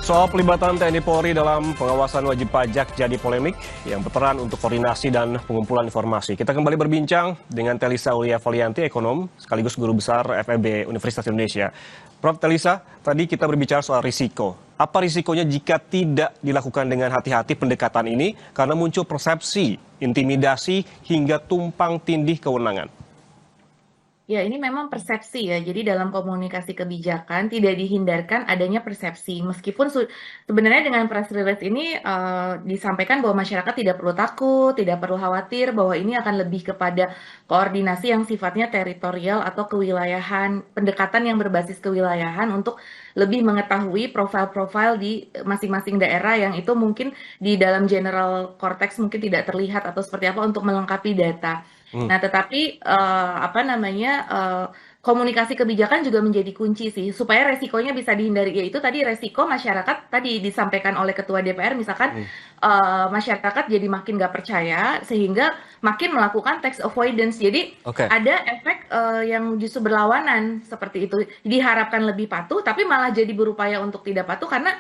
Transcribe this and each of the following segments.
Soal pelibatan TNI Polri dalam pengawasan wajib pajak jadi polemik yang berperan untuk koordinasi dan pengumpulan informasi. Kita kembali berbincang dengan Telisa Aulia Valianti, ekonom sekaligus guru besar FEB Universitas Indonesia. Prof. Telisa, tadi kita berbicara soal risiko. Apa risikonya jika tidak dilakukan dengan hati-hati pendekatan ini karena muncul persepsi, intimidasi hingga tumpang tindih kewenangan? Ya, ini memang persepsi ya. Jadi dalam komunikasi kebijakan tidak dihindarkan adanya persepsi. Meskipun sebenarnya dengan press release ini disampaikan bahwa masyarakat tidak perlu takut, tidak perlu khawatir bahwa ini akan lebih kepada koordinasi yang sifatnya teritorial atau kewilayahan, pendekatan yang berbasis kewilayahan untuk lebih mengetahui profil-profil di masing-masing daerah yang itu mungkin di dalam general cortex mungkin tidak terlihat atau seperti apa untuk melengkapi data. Nah, tetapi komunikasi kebijakan juga menjadi kunci sih supaya resikonya bisa dihindari. Yaitu tadi resiko masyarakat tadi disampaikan oleh Ketua DPR, misalkan masyarakat jadi makin nggak percaya sehingga makin melakukan tax avoidance. Jadi ada efek yang justru berlawanan seperti itu. Diharapkan lebih patuh, tapi malah jadi berupaya untuk tidak patuh karena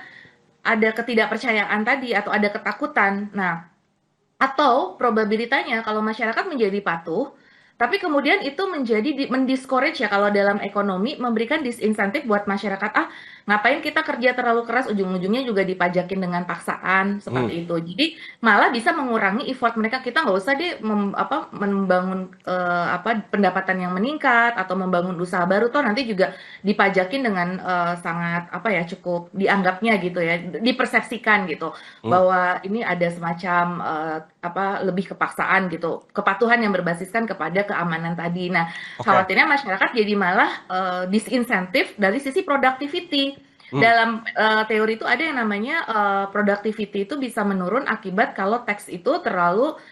ada ketidakpercayaan tadi atau ada ketakutan. Nah, atau probabilitasnya kalau masyarakat menjadi patuh, tapi kemudian itu menjadi mendiscourage ya kalau dalam ekonomi memberikan disinsentif buat masyarakat. Ngapain kita kerja terlalu keras, ujung-ujungnya juga dipajakin dengan paksaan seperti itu. Jadi malah bisa mengurangi effort mereka. Kita nggak usah deh membangun pendapatan yang meningkat atau membangun usaha baru, toh nanti juga dipajakin dengan sangat cukup dianggapnya gitu ya, dipersepsikan gitu bahwa ini ada semacam lebih kepaksaan gitu, kepatuhan yang berbasiskan kepada keamanan tadi. Nah, khawatirnya masyarakat jadi malah disinsentif dari sisi productivity. Dalam teori itu ada yang namanya productivity itu bisa menurun akibat kalau teks itu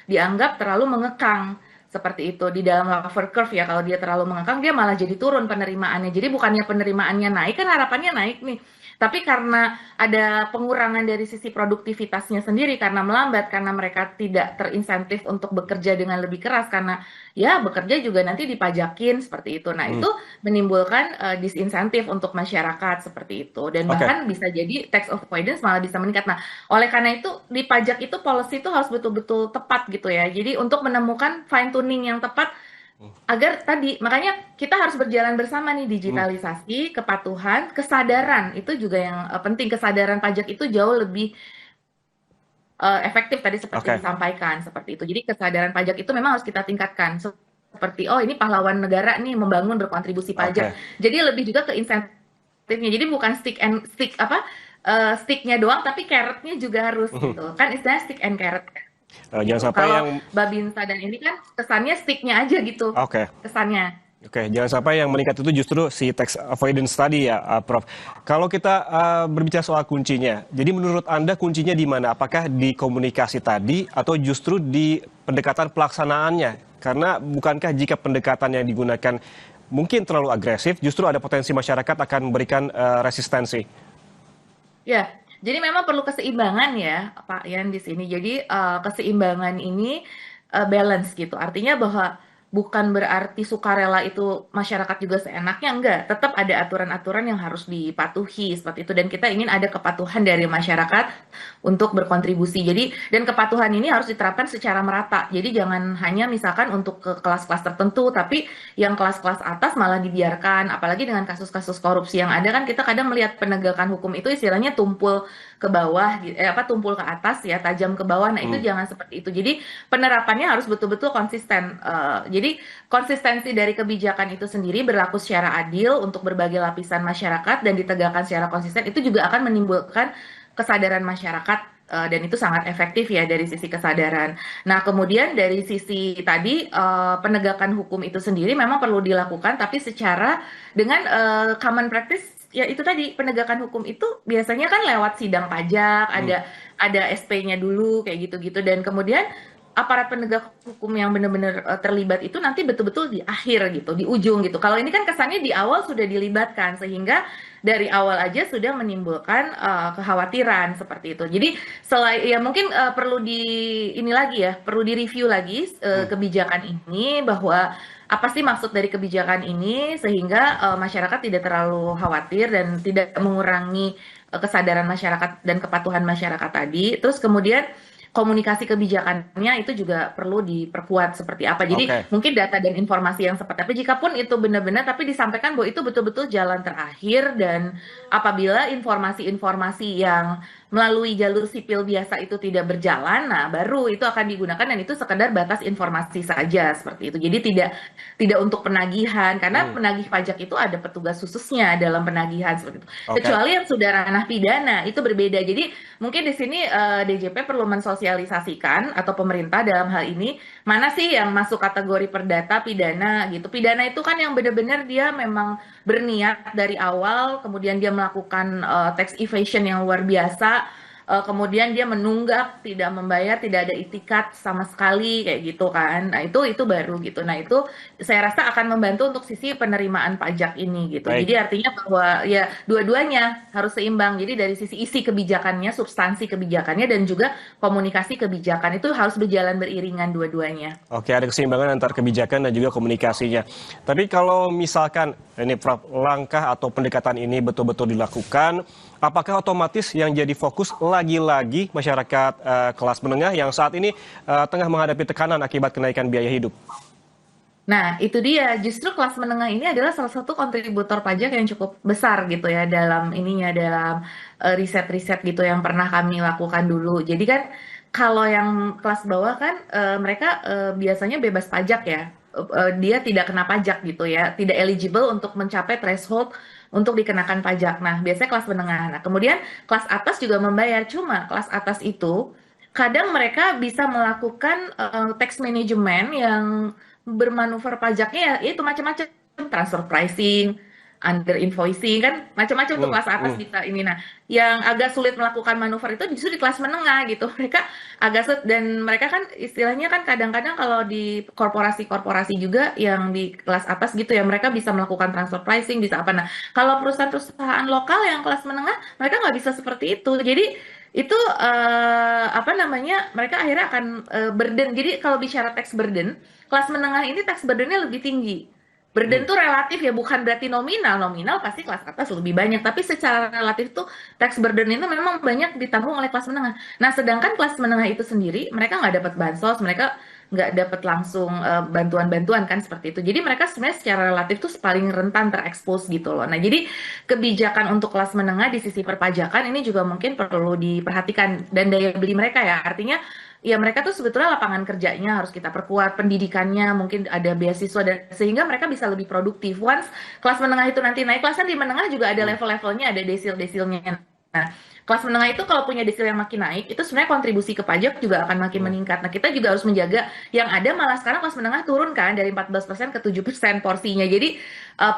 dianggap terlalu mengekang. Seperti itu di dalam Laffer curve ya, kalau dia terlalu mengekang dia malah jadi turun penerimaannya. Jadi bukannya penerimaannya naik, kan harapannya naik nih. Tapi karena ada pengurangan dari sisi produktivitasnya sendiri karena melambat, karena mereka tidak terinsentif untuk bekerja dengan lebih keras karena ya bekerja juga nanti dipajakin seperti itu. Nah, itu menimbulkan disinsentif untuk masyarakat seperti itu. Dan bahkan bisa jadi tax avoidance malah bisa meningkat. Nah, oleh karena itu di pajak itu policy itu harus betul-betul tepat gitu ya. Jadi untuk menemukan fine tuning yang tepat agar tadi, makanya kita harus berjalan bersama nih, digitalisasi, kepatuhan, kesadaran, itu juga yang penting. Kesadaran pajak itu jauh lebih efektif tadi seperti disampaikan, seperti itu. Jadi kesadaran pajak itu memang harus kita tingkatkan. Seperti, ini pahlawan negara nih, membangun berkontribusi pajak. Jadi lebih juga ke insentifnya. Jadi bukan sticknya doang, tapi carrotnya juga harus gitu. Kan istilahnya stick and carrot. Jangan sampai kalau yang Babinsa dan ini kan kesannya sticknya aja gitu. Kesannya. Jangan sampai yang meningkat itu justru si tax avoidance tadi ya, Prof. Kalau kita berbicara soal kuncinya, jadi menurut Anda kuncinya di mana? Apakah di komunikasi tadi atau justru di pendekatan pelaksanaannya? Karena bukankah jika pendekatan yang digunakan mungkin terlalu agresif, justru ada potensi masyarakat akan memberikan resistensi? Ya, jadi memang perlu keseimbangan ya, Pak Yan di sini. Jadi keseimbangan ini balance gitu. Artinya bahwa bukan berarti sukarela itu masyarakat juga seenaknya, enggak. Tetap ada aturan-aturan yang harus dipatuhi seperti itu. Dan kita ingin ada kepatuhan dari masyarakat untuk berkontribusi. Jadi dan kepatuhan ini harus diterapkan secara merata. Jadi jangan hanya misalkan untuk ke kelas-kelas tertentu, tapi yang kelas-kelas atas malah dibiarkan. Apalagi dengan kasus-kasus korupsi yang ada kan kita kadang melihat penegakan hukum itu istilahnya tumpul ke bawah, tumpul ke atas ya, tajam ke bawah. Nah, itu jangan seperti itu. Jadi penerapannya harus betul-betul konsisten. Jadi konsistensi dari kebijakan itu sendiri berlaku secara adil untuk berbagai lapisan masyarakat dan ditegakkan secara konsisten, itu juga akan menimbulkan kesadaran masyarakat dan itu sangat efektif ya dari sisi kesadaran. Nah, kemudian dari sisi tadi penegakan hukum itu sendiri memang perlu dilakukan, tapi secara dengan common practice. Ya itu tadi, penegakan hukum itu biasanya kan lewat sidang pajak, ada SP-nya dulu kayak gitu-gitu, dan kemudian aparat penegak hukum yang benar-benar terlibat itu nanti betul-betul di akhir gitu, di ujung gitu. Kalau ini kan kesannya di awal sudah dilibatkan sehingga dari awal aja sudah menimbulkan kekhawatiran seperti itu. Jadi ya mungkin perlu perlu di review lagi kebijakan ini, bahwa apa sih maksud dari kebijakan ini sehingga masyarakat tidak terlalu khawatir dan tidak mengurangi kesadaran masyarakat dan kepatuhan masyarakat tadi. Terus kemudian komunikasi kebijakannya itu juga perlu diperkuat seperti apa. Jadi Oke. mungkin data dan informasi yang seperti apa, jikapun itu benar-benar, tapi disampaikan bahwa itu betul-betul jalan terakhir dan apabila informasi-informasi yang melalui jalur sipil biasa itu tidak berjalan, nah baru itu akan digunakan dan itu sekedar batas informasi saja seperti itu. Jadi tidak untuk penagihan karena Hmm. penagih pajak itu ada petugas khususnya dalam penagihan seperti itu. Oke. Kecuali yang sudah ranah pidana itu berbeda. Jadi mungkin di sini DJP perlu mensosialisasikan atau pemerintah dalam hal ini mana sih yang masuk kategori perdata pidana gitu. Pidana itu kan yang benar-benar dia memang berniat dari awal, kemudian dia melakukan tax evasion yang luar biasa, kemudian dia menunggak, tidak membayar, tidak ada itikat sama sekali kayak gitu kan. Nah, itu baru gitu. Nah, itu saya rasa akan membantu untuk sisi penerimaan pajak ini gitu. Baik. Jadi artinya bahwa ya dua-duanya harus seimbang. Jadi dari sisi isi kebijakannya, substansi kebijakannya dan juga komunikasi kebijakan itu harus berjalan beriringan dua-duanya. Oke, ada keseimbangan antara kebijakan dan juga komunikasinya. Tapi kalau misalkan ini Prof, langkah atau pendekatan ini betul-betul dilakukan, apakah otomatis yang jadi fokus lagi-lagi masyarakat kelas menengah yang saat ini tengah menghadapi tekanan akibat kenaikan biaya hidup? Nah, itu dia. Justru kelas menengah ini adalah salah satu kontributor pajak yang cukup besar gitu ya dalam ininya, dalam riset-riset gitu yang pernah kami lakukan dulu. Jadi kan kalau yang kelas bawah kan mereka biasanya bebas pajak ya. Dia tidak kena pajak gitu ya, tidak eligible untuk mencapai threshold untuk dikenakan pajak. Nah, biasanya kelas menengah. Nah, kemudian kelas atas juga membayar. Cuma kelas atas itu kadang mereka bisa melakukan tax management yang bermanuver pajaknya ya itu macam-macam, transfer pricing, under invoicing kan macam-macam tuh Hmm, kelas atas hmm. bisa ini. Nah, yang agak sulit melakukan manuver itu justru di kelas menengah gitu. Mereka agak sulit dan mereka kan istilahnya kan kadang-kadang kalau di korporasi-korporasi juga yang di kelas atas gitu ya mereka bisa melakukan transfer pricing bisa apa. Nah, kalau perusahaan-perusahaan lokal yang kelas menengah mereka nggak bisa seperti itu. Jadi itu apa namanya mereka akhirnya akan burden. Jadi kalau bicara tax burden kelas menengah ini tax burden-nya lebih tinggi. Burden Hmm. tuh relatif ya, bukan berarti nominal. Nominal pasti kelas atas lebih banyak, tapi secara relatif tuh tax burden itu memang banyak ditanggung oleh kelas menengah. Nah, sedangkan kelas menengah itu sendiri, mereka nggak dapat bansos, mereka nggak dapat langsung bantuan-bantuan kan seperti itu. Jadi mereka sebenarnya secara relatif tuh paling rentan terekspos gitu loh. Nah, jadi kebijakan untuk kelas menengah di sisi perpajakan ini juga mungkin perlu diperhatikan dan daya beli mereka ya. Artinya ya mereka tuh sebetulnya lapangan kerjanya harus kita perkuat, pendidikannya mungkin ada beasiswa dan sehingga mereka bisa lebih produktif. Once kelas menengah itu nanti naik, kelas kan di menengah juga ada Hmm. level-levelnya, ada desil-desilnya. Nah, kelas menengah itu kalau punya desil yang makin naik, itu sebenarnya kontribusi ke pajak juga akan makin Hmm. meningkat. Nah, kita juga harus menjaga yang ada malah sekarang kelas menengah turun kan dari 14% ke 7% porsinya. Jadi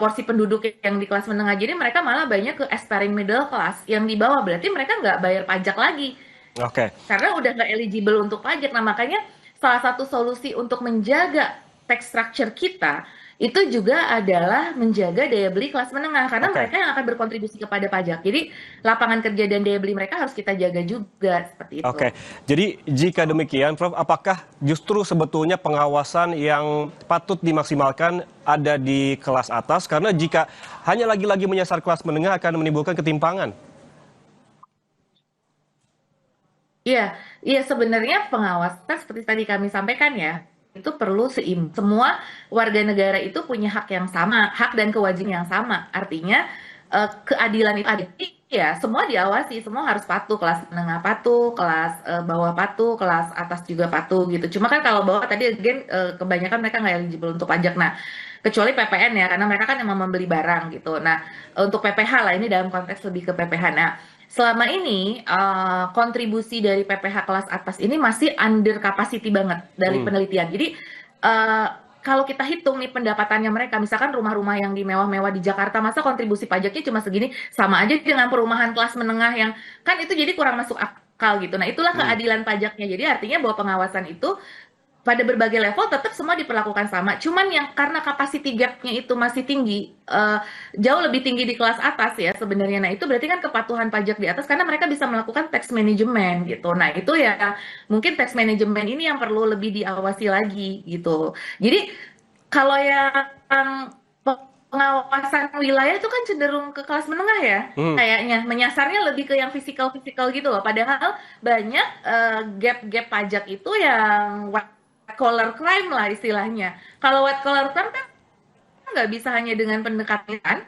porsi penduduk yang di kelas menengah, jadi mereka malah banyak ke aspiring middle class yang di bawah. Berarti mereka nggak bayar pajak lagi Oke. karena udah nggak eligible untuk pajak. Nah, makanya salah satu solusi untuk menjaga tax structure kita itu juga adalah menjaga daya beli kelas menengah karena Oke. mereka yang akan berkontribusi kepada pajak. Jadi lapangan kerja dan daya beli mereka harus kita jaga juga seperti itu. Oke, jadi jika demikian, Prof, apakah justru sebetulnya pengawasan yang patut dimaksimalkan ada di kelas atas? Karena jika hanya lagi-lagi menyasar kelas menengah akan menimbulkan ketimpangan. Iya, iya sebenarnya pengawasan seperti tadi kami sampaikan ya, itu perlu seimbang. Semua warga negara itu punya hak yang sama, hak dan kewajiban yang sama. Artinya keadilan itu ada. Ya, semua diawasi, semua harus patuh, kelas menengah patuh, kelas bawah patuh, kelas atas juga patuh gitu. Cuma kan kalau bawah tadi again kebanyakan mereka nggak eligible untuk pajak. Nah, kecuali PPN ya, karena mereka kan emang membeli barang gitu. Nah, untuk PPH lah ini dalam konteks lebih ke PPH. Nah, selama ini kontribusi dari PPH kelas atas ini masih under capacity banget dari Hmm. penelitian. Jadi eh, kalau kita hitung nih pendapatannya mereka, misalkan rumah-rumah yang di mewah-mewah di Jakarta, masa kontribusi pajaknya cuma segini, sama aja dengan perumahan kelas menengah yang kan itu jadi kurang masuk akal gitu. Nah, itulah Hmm. keadilan pajaknya. Jadi artinya bahwa pengawasan itu pada berbagai level tetap semua diperlakukan sama. Cuman yang karena capacity gap-nya itu masih tinggi, jauh lebih tinggi di kelas atas ya sebenarnya. Nah, itu berarti kan kepatuhan pajak di atas karena mereka bisa melakukan tax management gitu. Nah, itu ya mungkin tax management ini yang perlu lebih diawasi lagi gitu. Jadi Kalau yang pengawasan wilayah itu kan cenderung ke kelas menengah ya, kayaknya menyasarnya lebih ke yang fisikal-fisikal gitu loh. Padahal banyak gap-gap pajak itu yang white collar crime lah istilahnya. Kalau white collar crime kan nggak bisa hanya dengan pendekatan,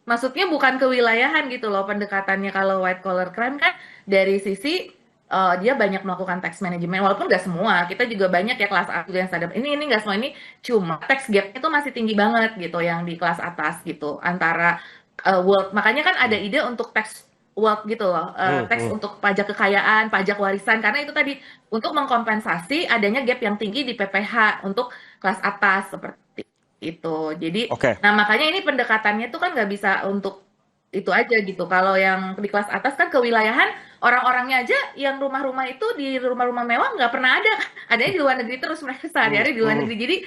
maksudnya bukan kewilayahan gitu loh pendekatannya. Kalau white collar crime kan dari sisi dia banyak melakukan tax management, walaupun nggak semua, kita juga banyak ya kelas A juga yang sadar ini nggak semua, ini cuma tax gap itu masih tinggi banget gitu yang di kelas atas gitu antara wealth. Makanya kan ada ide untuk tax wealth gitu loh, tax untuk pajak kekayaan, pajak warisan, karena itu tadi untuk mengkompensasi adanya gap yang tinggi di PPh untuk kelas atas seperti itu. Jadi, Oke. nah makanya ini pendekatannya tuh kan nggak bisa untuk itu aja gitu. Kalau yang di kelas atas kan kewilayahan, orang-orangnya aja yang rumah-rumah itu di rumah-rumah mewah nggak pernah ada. Adanya di luar negeri terus, mereka sehari-hari di luar negeri. Jadi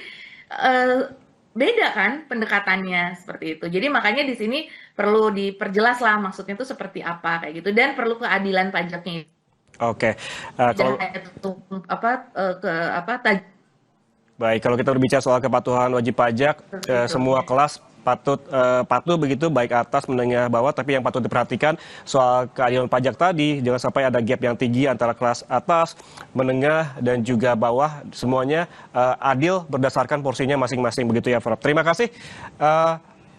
beda kan pendekatannya seperti itu. Jadi makanya di sini perlu diperjelas lah maksudnya itu seperti apa kayak gitu, dan perlu keadilan pajaknya. Oke. Jangan Kalau hanya baik, kalau kita berbicara soal kepatuhan wajib pajak, semua kelas patuh begitu, baik atas, menengah, bawah. Tapi yang patut diperhatikan soal keadilan pajak tadi, jangan sampai ada gap yang tinggi antara kelas atas, menengah, dan juga bawah. Semuanya adil berdasarkan porsinya masing-masing begitu ya, Prof. Terima kasih.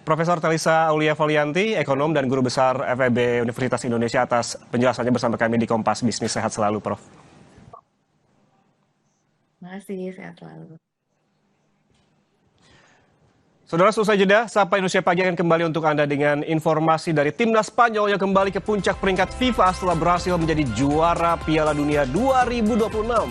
Profesor Telisa Aulia Valianti, ekonom dan guru besar FEB Universitas Indonesia atas penjelasannya bersama kami di Kompas Bisnis. Sehat selalu, Prof. Terima kasih, sehat selalu. Saudara, selesai jeda, Sapa Indonesia Pagi akan kembali untuk Anda dengan informasi dari Timnas Spanyol yang kembali ke puncak peringkat FIFA setelah berhasil menjadi juara Piala Dunia 2026.